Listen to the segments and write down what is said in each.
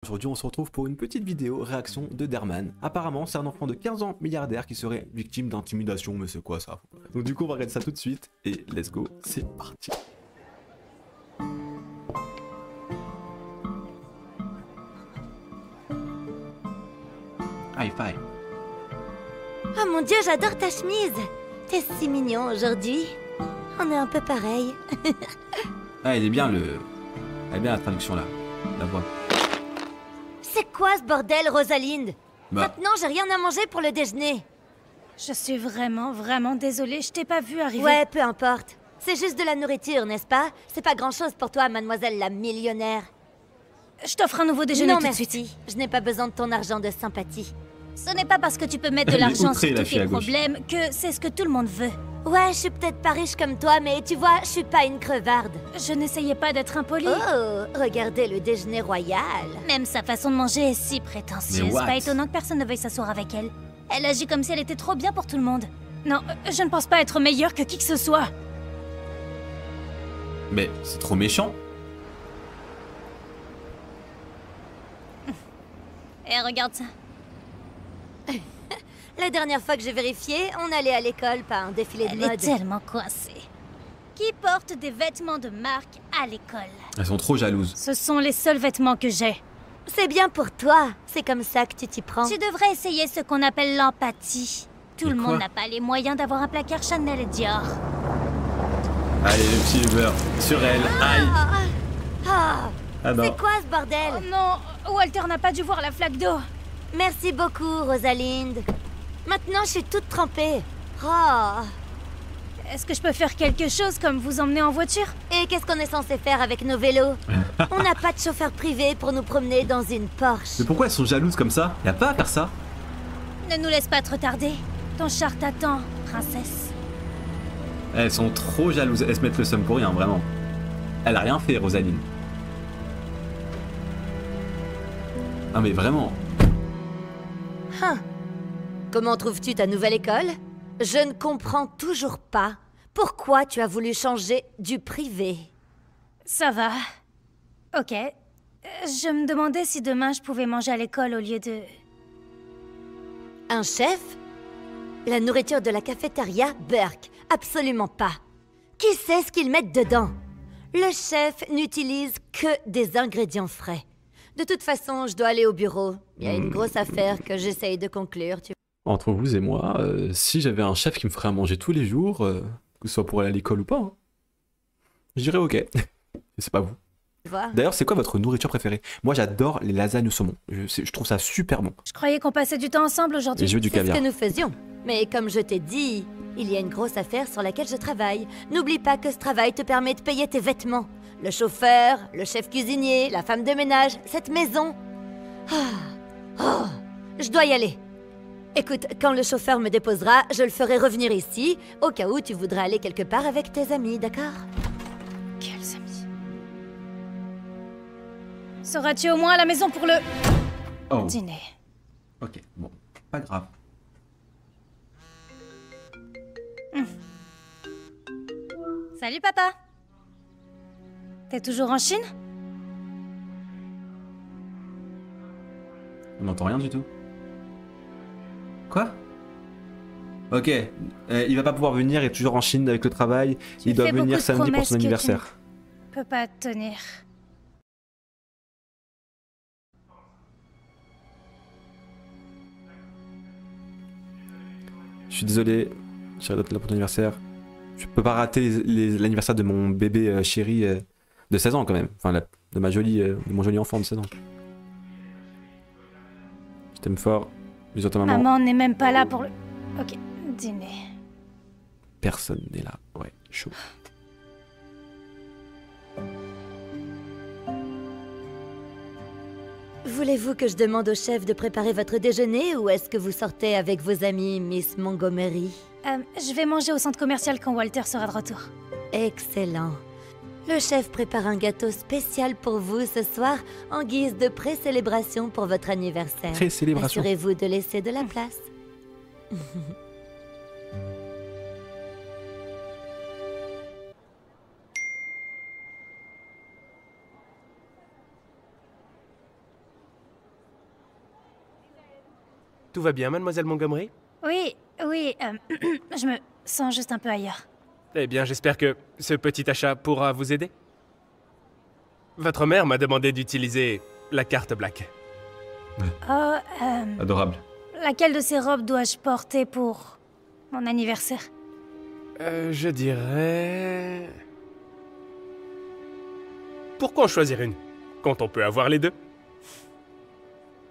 Aujourd'hui on se retrouve pour une petite vidéo réaction de Derman. Apparemment c'est un enfant de 15 ans milliardaire qui serait victime d'intimidation, mais c'est quoi ça? Donc du coup on va regarder ça tout de suite et let's go, c'est parti. High five. Oh mon dieu, j'adore ta chemise. T'es si mignon aujourd'hui. On est un peu pareil. Ah il est bien le... Elle est bien la traduction là, la voix. C'est quoi ce bordel, Rosalinde? Bah. Maintenant, j'ai rien à manger pour le déjeuner. Je suis vraiment désolée, je t'ai pas vu arriver. Ouais, peu importe. C'est juste de la nourriture, n'est-ce pas? C'est pas grand-chose pour toi, mademoiselle la millionnaire. Je t'offre un nouveau déjeuner Non, tout de merci. suite. Je n'ai pas besoin de ton argent de sympathie. Ce n'est pas parce que tu peux mettre de Elle est l'argent outrée, sur la tous fille à tes gauche. problèmes que c'est ce que tout le monde veut. Ouais, je suis peut-être pas riche comme toi, mais tu vois, je suis pas une crevarde. Je n'essayais pas d'être impolie. Oh, regardez le déjeuner royal. Même sa façon de manger est si prétentieuse. Mais what? Pas étonnant que personne ne veuille s'asseoir avec elle. Elle agit comme si elle était trop bien pour tout le monde. Non, je ne pense pas être meilleure que qui que ce soit. Mais c'est trop méchant. Et regarde ça. La dernière fois que j'ai vérifié, on allait à l'école, pas un défilé de Elle mode. est tellement coincée. Qui porte des vêtements de marque à l'école? Elles sont trop jalouses. Ce sont les seuls vêtements que j'ai. C'est bien pour toi. C'est comme ça que tu t'y prends. Tu devrais essayer ce qu'on appelle l'empathie. Tout Mais le quoi? monde n'a pas les moyens d'avoir un placard Chanel et Dior. Allez le petit beurre sur elle, aïe. Ah, Ah non. c'est quoi ce bordel? Oh non, Walter n'a pas dû voir la flaque d'eau. Merci beaucoup, Rosalinde. Maintenant, je suis toute trempée. Oh. Est-ce que je peux faire quelque chose comme vous emmener en voiture? Et qu'est-ce qu'on est censé faire avec nos vélos? On n'a pas de chauffeur privé pour nous promener dans une Porsche. Mais pourquoi elles sont jalouses comme ça? Y a pas à faire ça. Ne nous laisse pas te retarder. Ton char t'attend, princesse. Elles sont trop jalouses, elles se mettent le seum pour rien, vraiment. Elle a rien fait, Rosaline. Ah mais vraiment. Hein. Comment trouves-tu ta nouvelle école? Je ne comprends toujours pas. Pourquoi tu as voulu changer du privé? Ça va. Ok. Je me demandais si demain je pouvais manger à l'école au lieu de... Un chef? La nourriture de la cafétéria, Burke, absolument pas. Qui sait ce qu'ils mettent dedans? Le chef n'utilise que des ingrédients frais. De toute façon, je dois aller au bureau. Il y a une grosse affaire que j'essaye de conclure, tu Entre vous et moi, si j'avais un chef qui me ferait à manger tous les jours, que ce soit pour aller à l'école ou pas, hein, je dirais ok. C'est pas vous. vois. D'ailleurs, c'est quoi votre nourriture préférée? Moi, j'adore les lasagnes au saumon. Je trouve ça super bon. Je croyais qu'on passait du temps ensemble Et aujourd'hui. je veux du C'est ce caviar. que nous faisions. Mais comme je t'ai dit, il y a une grosse affaire sur laquelle je travaille. N'oublie pas que ce travail te permet de payer tes vêtements. Le chauffeur, le chef cuisinier, la femme de ménage, cette maison. Oh, je dois y aller. Écoute, quand le chauffeur me déposera, je le ferai revenir ici, au cas où tu voudrais aller quelque part avec tes amis, d'accord? Quels amis. Seras-tu au moins à la maison pour le Oh. dîner? Ok, bon, pas grave. Salut papa. T'es toujours en Chine? On n'entend rien du tout. Quoi? Ok, il va pas pouvoir venir, il est toujours en Chine avec le travail. Il doit fais beaucoup venir de samedi pour promesses son que tu anniversaire. Peux pas tenir. Je suis désolé, j'ai raté pour ton anniversaire. Je peux pas rater l'anniversaire de mon bébé chéri de 16 ans quand même. Enfin, de mon joli enfant de 16 ans. Je t'aime fort. Bisous à ta maman. Maman n'est même pas là pour le... Ok, dîner. Personne n'est là. Ouais, chaud. Voulez-vous que je demande au chef de préparer votre déjeuner ou est-ce que vous sortez avec vos amis, Miss Montgomery? Je vais manger au centre commercial quand Walter sera de retour. Excellent. Le chef prépare un gâteau spécial pour vous ce soir en guise de pré-célébration pour votre anniversaire. Pré-célébration. Assurez-vous de laisser de la place. Tout va bien, mademoiselle Montgomery? Oui, je me sens juste un peu ailleurs. Eh bien, j'espère que ce petit achat pourra vous aider. Votre mère m'a demandé d'utiliser la carte Black. Oh, Adorable. laquelle de ces robes dois-je porter pour mon anniversaire? Je dirais... Pourquoi en choisir une, quand on peut avoir les deux?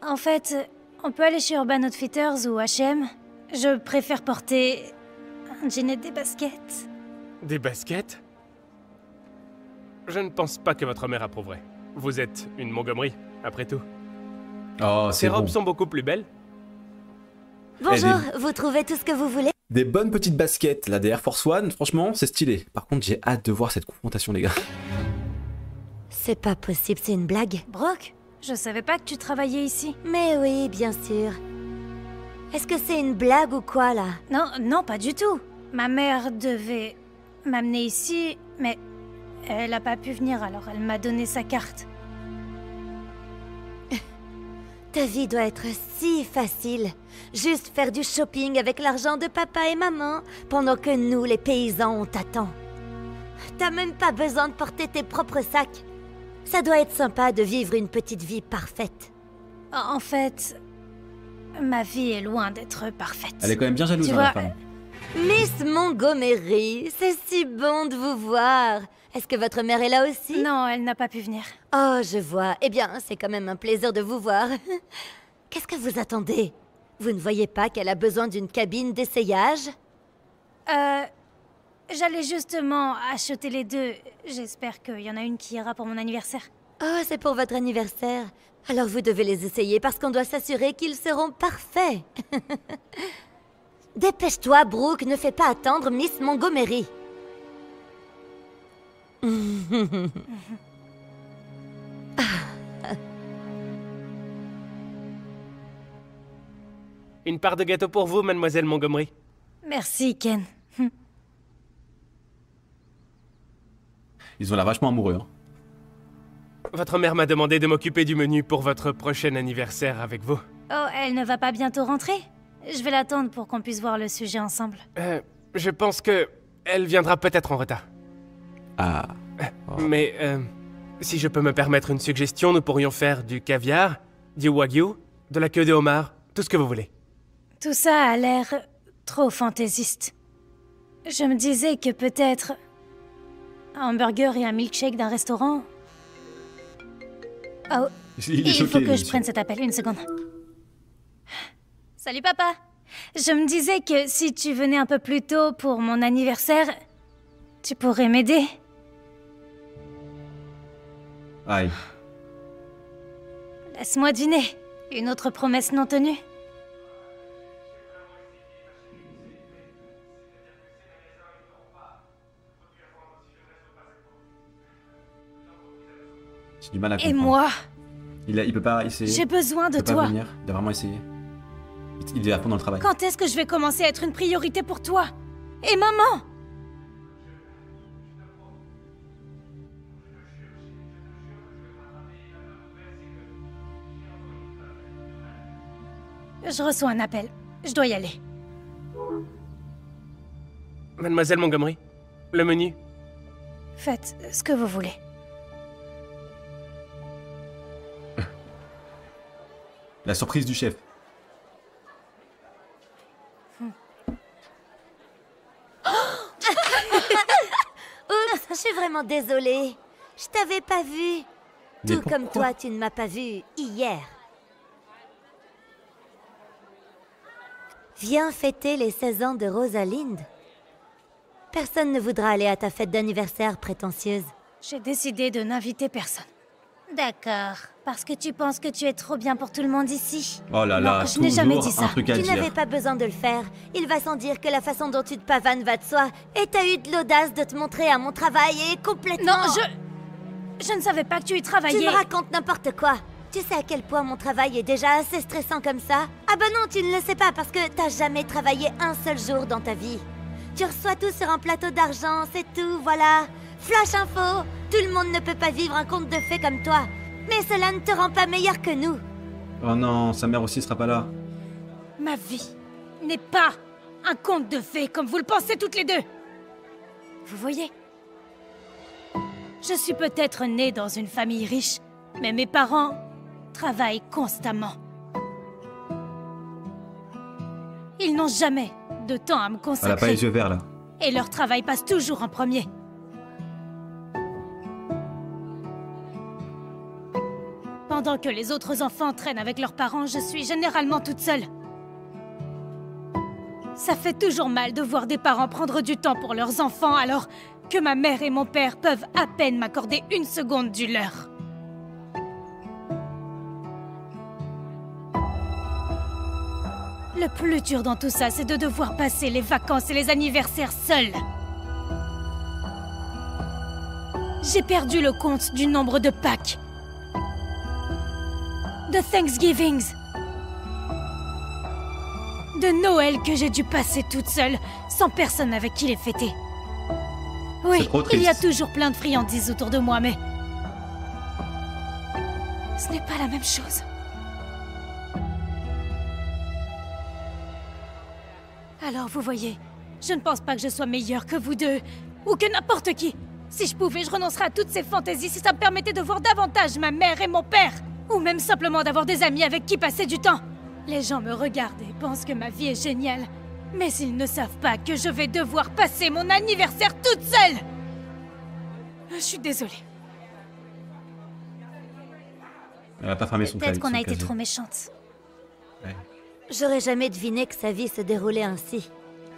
En fait, on peut aller chez Urban Outfitters ou H&M. Je préfère porter un jean et des baskets. Des baskets? Je ne pense pas que votre mère approuverait. Vous êtes une Montgomery, après tout. Oh, Ces c'est robes bon. sont beaucoup plus belles. Bonjour, vous trouvez tout ce que vous voulez? Des bonnes petites baskets, là, des Air Force One, franchement, c'est stylé. Par contre, j'ai hâte de voir cette confrontation, les gars. C'est pas possible, c'est une blague. Brooke, je savais pas que tu travaillais ici. Mais oui, bien sûr. Est-ce que c'est une blague ou quoi, là? Non, pas du tout. Ma mère devait m'amener ici, mais elle a pas pu venir, alors elle m'a donné sa carte. Ta vie doit être si facile. Juste faire du shopping avec l'argent de papa et maman, pendant que nous, les paysans, on t'attend. T'as même pas besoin de porter tes propres sacs. Ça doit être sympa de vivre une petite vie parfaite. En fait, ma vie est loin d'être parfaite. Elle est quand même bien jalouse, Tu hein, vois, la femme. Miss Montgomery, c'est si bon de vous voir. Est-ce que votre mère est là aussi? Non, elle n'a pas pu venir. Oh, je vois. Eh bien, c'est quand même un plaisir de vous voir. Qu'est-ce que vous attendez? Vous ne voyez pas qu'elle a besoin d'une cabine d'essayage? J'allais justement acheter les deux. J'espère qu'il y en a une qui ira pour mon anniversaire. Oh, c'est pour votre anniversaire. Alors vous devez les essayer parce qu'on doit s'assurer qu'ils seront parfaits. Dépêche-toi, Brooke, ne fais pas attendre Miss Montgomery. Une part de gâteau pour vous, mademoiselle Montgomery. Merci, Ken. Ils ont l'air vachement amoureux. Hein. Votre mère m'a demandé de m'occuper du menu pour votre prochain anniversaire avec vous. Oh, elle ne va pas bientôt rentrer? Je vais l'attendre pour qu'on puisse voir le sujet ensemble. Je pense que elle viendra peut-être en retard. Ah. Mais, si je peux me permettre une suggestion, nous pourrions faire du caviar, du wagyu, de la queue de homard, tout ce que vous voulez. Tout ça a l'air trop fantaisiste. Je me disais que peut-être un hamburger et un milkshake d'un restaurant. Oh, il faut que je prenne cet appel, une seconde. Salut papa. Je me disais que si tu venais un peu plus tôt pour mon anniversaire, tu pourrais m'aider. Aïe. Laisse-moi deviner. Une autre promesse non tenue. J'ai du mal à Et comprendre. moi, Il peut pas essayer. j'ai besoin de Il peut pas toi. venir. Il a vraiment essayé. Il est à fond dans le travail. Quand est-ce que je vais commencer à être une priorité pour toi? Et maman? Je reçois un appel. Je dois y aller. Mademoiselle Montgomery, le menu. Faites ce que vous voulez. La surprise du chef. Oups, je suis vraiment désolée. Je t'avais pas vu. Mais Tout comme pourquoi toi, tu ne m'as pas vu hier. Viens fêter les 16 ans de Rosalind. Personne ne voudra aller à ta fête d'anniversaire prétentieuse. J'ai décidé de n'inviter personne. D'accord. Parce que tu penses que tu es trop bien pour tout le monde ici. Oh là là, Non, je n'ai jamais dit toujours un ça. truc à Tu dire. n'avais pas besoin de le faire. Il va sans dire que la façon dont tu te pavanes va de soi. Et t'as eu de l'audace de te montrer à mon travail et complètement... Non, je ne savais pas que tu y Tu travaillais. me racontes n'importe quoi. Tu sais à quel point mon travail est déjà assez stressant comme ça? Ah bah non, tu ne le sais pas parce que t'as jamais travaillé un seul jour dans ta vie. Tu reçois tout sur un plateau d'argent, c'est tout, voilà. Flash info, tout le monde ne peut pas vivre un conte de fées comme toi. Mais cela ne te rend pas meilleur que nous. Oh non, sa mère aussi sera pas là. Ma vie n'est pas un conte de fées comme vous le pensez toutes les deux. Vous voyez? Je suis peut-être née dans une famille riche, mais mes parents travaillent constamment. Ils n'ont jamais de temps à me consacrer. Elle a pas les yeux verts là. Et leur travail passe toujours en premier. Pendant que les autres enfants traînent avec leurs parents, je suis généralement toute seule. Ça fait toujours mal de voir des parents prendre du temps pour leurs enfants alors que ma mère et mon père peuvent à peine m'accorder une seconde du leur. Le plus dur dans tout ça, c'est de devoir passer les vacances et les anniversaires seuls. J'ai perdu le compte du nombre de Pâques, de Thanksgivings, de Noël que j'ai dû passer toute seule, sans personne avec qui les fêter. Oui, il y a toujours plein de friandises autour de moi, mais ce n'est pas la même chose. Alors vous voyez, je ne pense pas que je sois meilleure que vous deux, ou que n'importe qui. Si je pouvais, je renoncerais à toutes ces fantaisies si ça me permettait de voir davantage ma mère et mon père. Ou même simplement d'avoir des amis avec qui passer du temps. Les gens me regardent et pensent que ma vie est géniale. Mais ils ne savent pas que je vais devoir passer mon anniversaire toute seule. Je suis désolée. Elle a pas fermé son Peut-être qu'on a été casier. trop méchante. Ouais. J'aurais jamais deviné que sa vie se déroulait ainsi.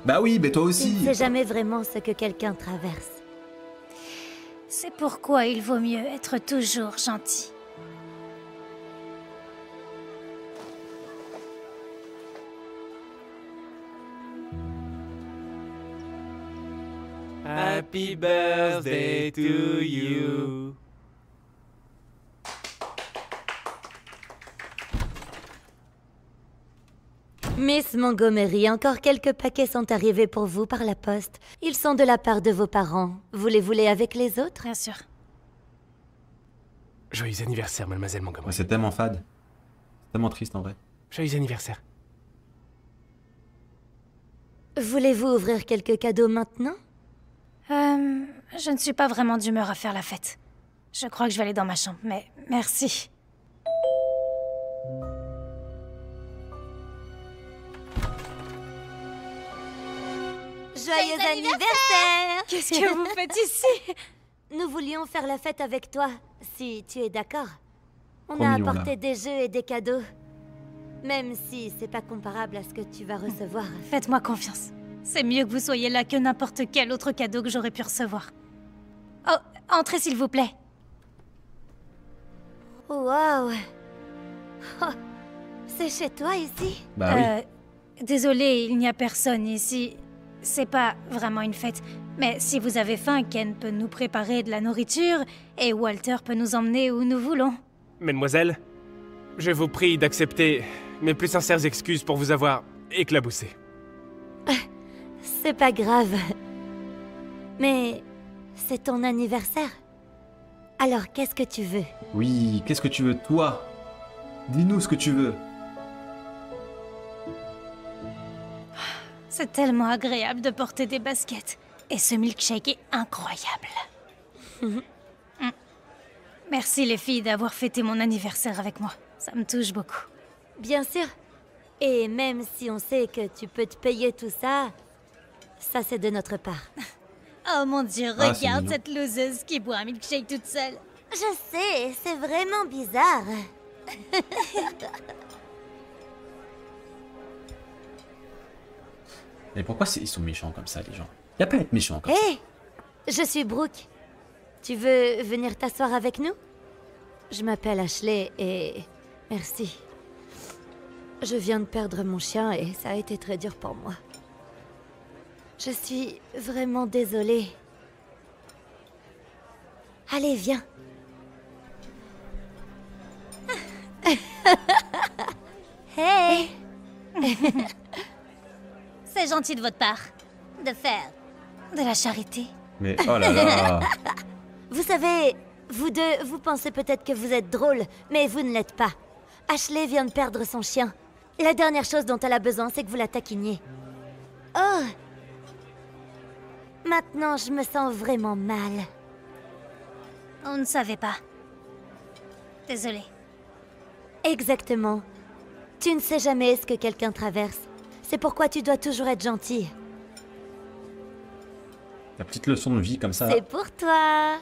Bah oui, mais toi Il aussi. ne sait jamais vraiment ce que quelqu'un traverse. C'est pourquoi il vaut mieux être toujours gentil. Happy birthday to you. Miss Montgomery, encore quelques paquets sont arrivés pour vous par la poste. Ils sont de la part de vos parents. Voulez-vous-les avec les autres? Bien sûr. Joyeux anniversaire, mademoiselle Ouais, Montgomery. c'est tellement fade. C'est tellement triste en vrai. Joyeux anniversaire. Voulez-vous ouvrir quelques cadeaux maintenant? Je ne suis pas vraiment d'humeur à faire la fête. Je crois que je vais aller dans ma chambre, mais merci. Joyeux anniversaire! Qu'est-ce que vous faites ici? Nous voulions faire la fête avec toi, si tu es d'accord. On Trop a mignon, apporté là. des jeux et des cadeaux. Même si c'est pas comparable à ce que tu vas recevoir. Faites-moi confiance. C'est mieux que vous soyez là que n'importe quel autre cadeau que j'aurais pu recevoir. Oh, entrez s'il vous plaît. Waouh! Oh, c'est chez toi ici? Bah oui. Désolée, il n'y a personne ici. C'est pas vraiment une fête. Mais si vous avez faim, Ken peut nous préparer de la nourriture et Walter peut nous emmener où nous voulons. Mademoiselle, je vous prie d'accepter mes plus sincères excuses pour vous avoir éclaboussé. C'est pas grave. Mais c'est ton anniversaire. Alors qu'est-ce que tu veux? Oui, qu'est-ce que tu veux, toi? Dis-nous ce que tu veux. C'est tellement agréable de porter des baskets. Et ce milkshake est incroyable. Merci les filles d'avoir fêté mon anniversaire avec moi. Ça me touche beaucoup. Bien sûr. Et même si on sait que tu peux te payer tout ça, ça c'est de notre part. Oh mon Dieu, Ah, c'est regarde mignon. cette loseuse qui boit un milkshake toute seule. Je sais, c'est vraiment bizarre. Mais pourquoi ils sont méchants comme ça, les gens? Y a pas à être méchant comme Hé, je suis Brooke. Tu veux venir t'asseoir avec nous? Je m'appelle Ashley et... merci. Je viens de perdre mon chien et ça a été très dur pour moi. Je suis vraiment désolée. Allez, viens. Hey! C'est gentil de votre part. De faire de la charité. Mais oh là là. Vous savez, vous deux, vous pensez peut-être que vous êtes drôle, mais vous ne l'êtes pas. Ashley vient de perdre son chien. La dernière chose dont elle a besoin, c'est que vous la taquiniez. Oh! Maintenant, je me sens vraiment mal. On ne savait pas. Désolée. Exactement. Tu ne sais jamais ce que quelqu'un traverse. C'est pourquoi tu dois toujours être gentil. La petite leçon de vie comme ça. C'est pour toi.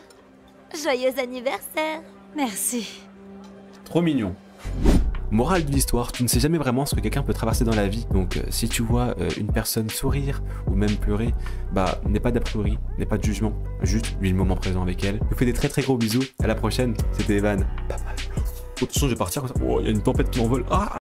Joyeux anniversaire. Merci. Trop mignon. Morale de l'histoire, tu ne sais jamais vraiment ce que quelqu'un peut traverser dans la vie. Donc si tu vois une personne sourire ou même pleurer, bah n'aie pas d'a priori, n'aie pas de jugement. Juste vis le moment présent avec elle. Je vous fais des très gros bisous. À la prochaine. C'était Evan. Bye bye. Attention, je vais partir comme ça. Oh, il y a une tempête qui m'envole. Ah!